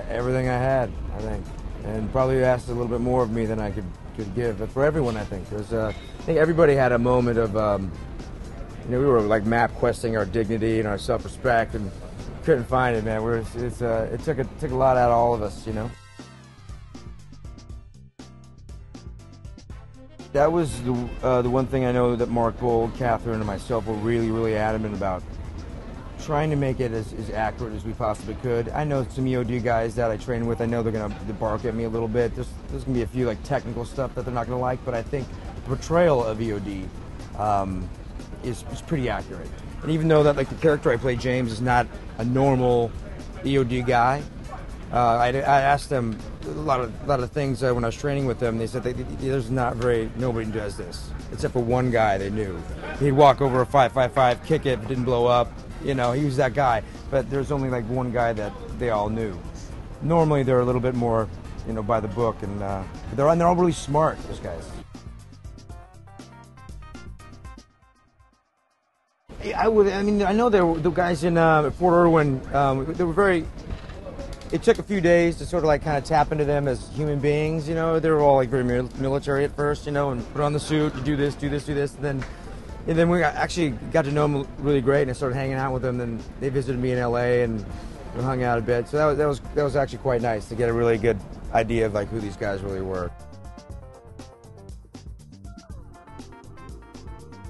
Everything I had, I think, and probably asked a little bit more of me than I could give. But for everyone, I think, because I think everybody had a moment of, we were like map questing our dignity and our self-respect, and couldn't find it, man. It took a lot out of all of us, you know. That was the one thing I know that Mark Bold, Catherine, and myself were really adamant about. Trying to make it as accurate as we possibly could. I know some EOD guys that I train with, I know they're going to bark at me a little bit. There's going to be a few like technical stuff that they're not going to like, but I think the portrayal of EOD is pretty accurate. And even though that like the character I play, James, is not a normal EOD guy, I asked them a lot of things when I was training with them. They said nobody does this except for one guy they knew. He'd walk over a 5.55, kick it, didn't blow up. You know, he was that guy, but there's only like one guy that they all knew. Normally, they're a little bit more, by the book, and they're all really smart. Those guys. I know the guys in Fort Irwin. They were very. It took a few days to sort of like kind of tap into them as human beings. They were all like very military at first, and put on the suit, you do this, and then we actually got to know them really great, and I started hanging out with them. Then they visited me in LA, and we hung out a bit. So that was actually quite nice to get a really good idea of like who these guys really were.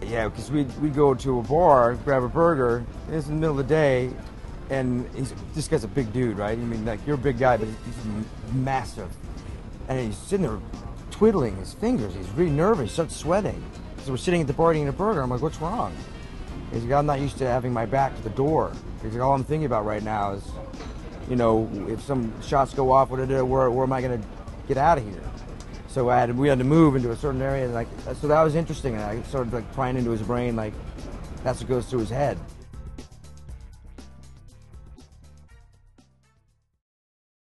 Yeah, because we'd go to a bar, grab a burger, and it's in the middle of the day, and this guy's a big dude, right? I mean, like, you're a big guy, but he's massive. And he's sitting there twiddling his fingers. He's really nervous. He starts sweating. So we're sitting at the bar eating a burger. I'm like, what's wrong? He's like, I'm not used to having my back to the door. He's like, all I'm thinking about right now is, if some shots go off, where am I going to get out of here? So we had to move into a certain area, and so that was interesting. And I started like prying into his brain, like that's what goes through his head.